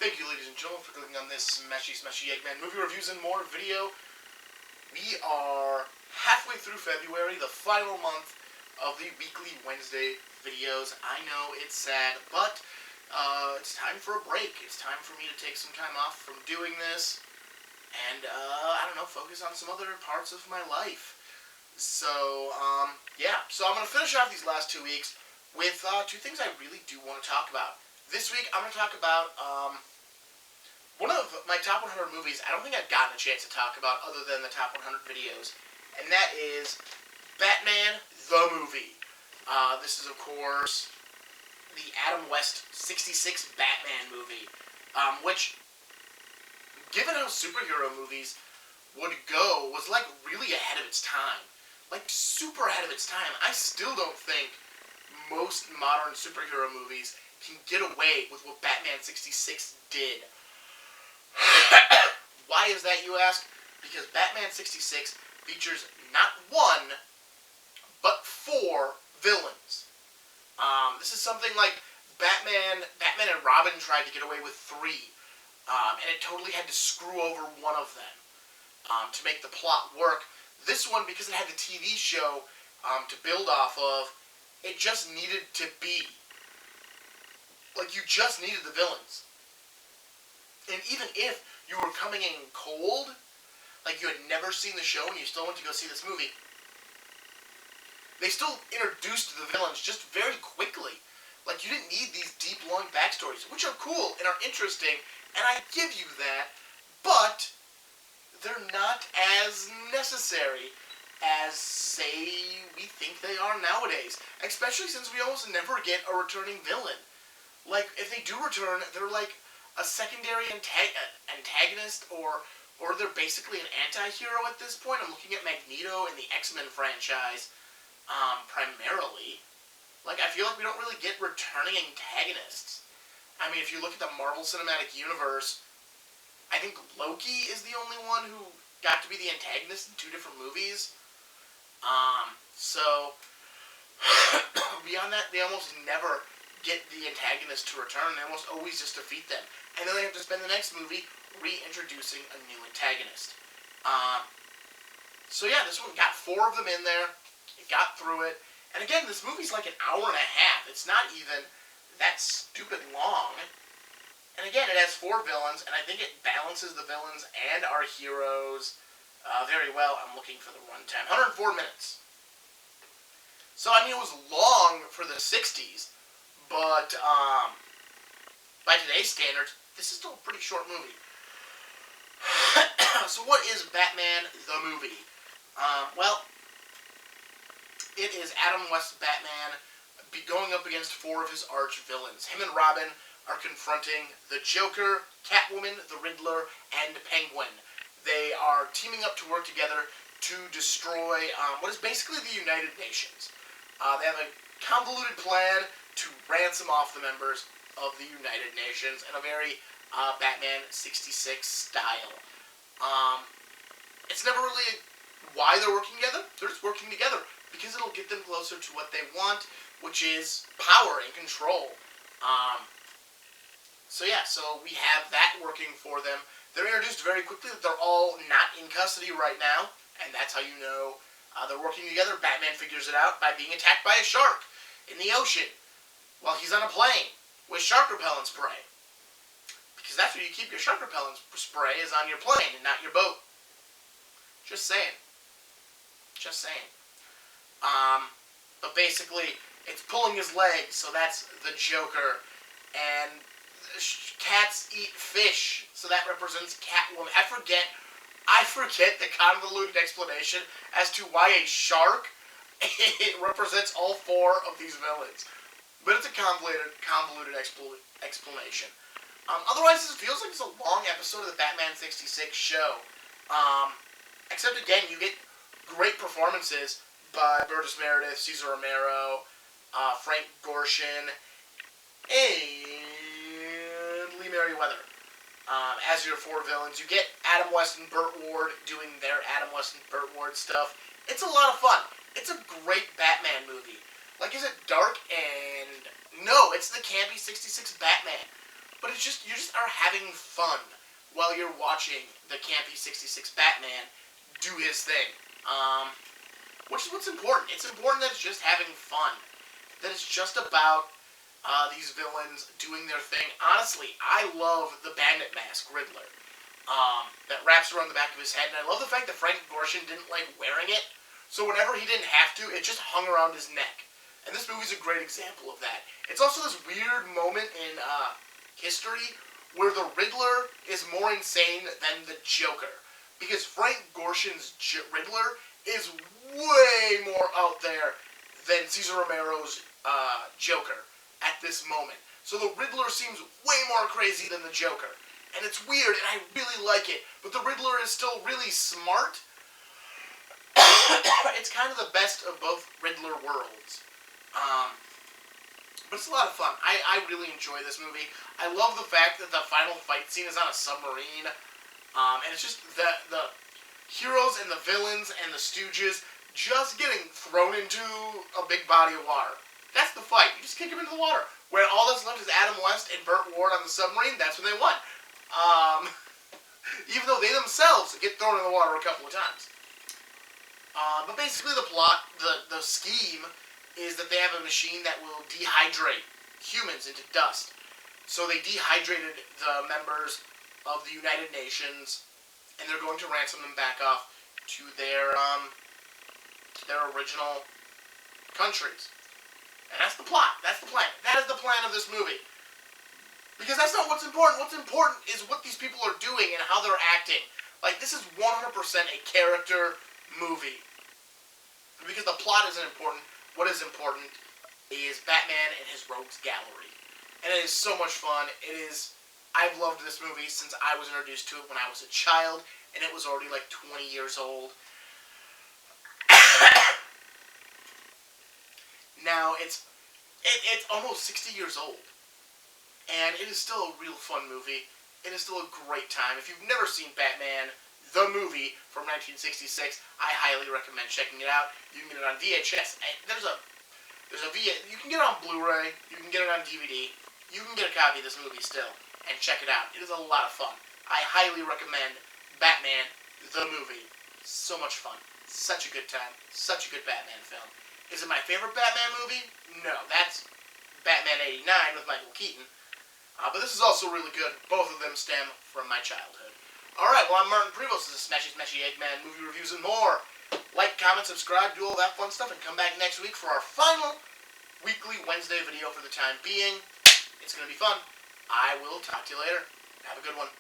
Thank you, ladies and gentlemen, for clicking on this Smashy Smashy Eggman movie reviews and more video. We are halfway through February, the final month of the weekly Wednesday videos. I know it's sad, but it's time for a break. It's time for me to take some time off from doing this and, I don't know, focus on some other parts of my life. So, yeah. So I'm going to finish off these last 2 weeks with two things I really do want to talk about. This week, I'm going to talk about one of my top 100 movies I don't think I've gotten a chance to talk about other than the top 100 videos, and that is Batman the Movie. This is, of course, the Adam West 66 Batman movie, which, given how superhero movies would go, was, like, really ahead of its time. Like, super ahead of its time. I still don't think most modern superhero movies can get away with what Batman 66 did. Why is that, you ask? Because Batman 66 features not one, but 4 villains. This is something like Batman and Robin tried to get away with 3, and it totally had to screw over one of them to make the plot work. This one, because it had the TV show to build off of, it just needed to be. Like, you just needed the villains. And even if you were coming in cold, like you had never seen the show and you still went to go see this movie, they still introduced the villains just very quickly. Like, you didn't need these deep, long backstories, which are cool and are interesting, and I give you that, but they're not as necessary as, say, we think they are nowadays. Especially since we almost never get a returning villain. Like, if they do return, they're like a secondary antagonist, or they're basically an anti-hero at this point. I'm looking at Magneto in the X-Men franchise, primarily. Like, I feel like we don't really get returning antagonists. I mean, if you look at the Marvel Cinematic Universe, I think Loki is the only one who got to be the antagonist in 2 different movies. So, beyond that, they almost never get the antagonist to return. They almost always just defeat them. And then they have to spend the next movie reintroducing a new antagonist. So yeah, this one got 4 of them in there. It got through it. And again, this movie's like an hour and a half. It's not even that stupid long. And again, it has 4 villains, and I think it balances the villains and our heroes very well. I'm looking for the runtime. 104 minutes. So, I mean, it was long for the 60s, but by today's standards, this is still a pretty short movie. So what is Batman the Movie? Well, it is Adam West's Batman going up against 4 of his arch villains. Him and Robin are confronting the Joker, Catwoman, the Riddler, and Penguin. They are teaming up to work together to destroy what is basically the United Nations. They have a convoluted plan to ransom off the members of the United Nations in a very Batman 66 style. It's never really why they're working together. They're just working together because it'll get them closer to what they want, which is power and control. So yeah, so we have that working for them. They're introduced very quickly that they're all not in custody right now, and that's how you know they're working together. Batman figures it out by being attacked by a shark in the ocean while he's on a plane with shark repellent spray. Because that's where you keep your shark repellent spray, is on your plane and not your boat. Just saying. Just saying. But basically, it's pulling his leg, so that's the Joker. And cats eat fish, so that represents Catwoman. I forget the convoluted explanation as to why a shark it represents all 4 of these villains. But it's a convoluted explanation. Otherwise, this feels like it's a long episode of the Batman 66 show. Except, again, you get great performances by Burgess Meredith, Cesar Romero, Frank Gorshin, and Lee Merriweather as your 4 villains. You get Adam West and Burt Ward doing their Adam West and Burt Ward stuff. It's a lot of fun. It's a great Batman movie. Like, is it dark and... No, it's the campy 66 Batman. but it's just, you just are having fun while you're watching the campy 66 Batman do his thing. Which is what's important. It's important that it's just having fun. That it's just about these villains doing their thing. Honestly, I love the bandit mask Riddler that wraps around the back of his head, and I love the fact that Frank Gorshin didn't like wearing it, so whenever he didn't have to, it just hung around his neck. And this movie's a great example of that. It's also this weird moment in history where the Riddler is more insane than the Joker. Because Frank Gorshin's Riddler is way more out there than Cesar Romero's Joker at this moment. So the Riddler seems way more crazy than the Joker. And it's weird, and I really like it. But the Riddler is still really smart. It's kind of the best of both Riddler worlds. But it's a lot of fun. I really enjoy this movie. I love the fact that the final fight scene is on a submarine. And it's just the heroes and the villains and the stooges just getting thrown into a big body of water. That's the fight. You just kick them into the water. When all that's left is Adam West and Burt Ward on the submarine, that's when they won. Even though they themselves get thrown in the water a couple of times. But basically the plot, the scheme, is that they have a machine that will dehydrate humans into dust. So they dehydrated the members of the United Nations, and they're going to ransom them back off to their original countries. And that's the plot. That's the plan. That is the plan of this movie. Because that's not what's important. What's important is what these people are doing and how they're acting. Like, this is 100% a character movie. Because the plot isn't important. What is important is Batman and his rogues gallery. And it is so much fun. I've loved this movie since I was introduced to it when I was a child, and it was already like 20 years old. Now, it's almost 60 years old, and it is still a real fun movie. It is still a great time. If you've never seen Batman, the movie from 1966, I highly recommend checking it out. You can get it on VHS. You can get it on Blu-ray. You can get it on DVD. You can get a copy of this movie still and check it out. It is a lot of fun. I highly recommend Batman, the movie. So much fun. Such a good time. Such a good Batman film. Is it my favorite Batman movie? No, that's Batman 89 with Michael Keaton. But this is also really good. Both of them stem from my childhood. Alright, well, I'm Martin Prevost. This is Smashy Smashy Eggman movie reviews and more. Like, comment, subscribe, do all that fun stuff, and come back next week for our final weekly Wednesday video for the time being. It's going to be fun. I will talk to you later. Have a good one.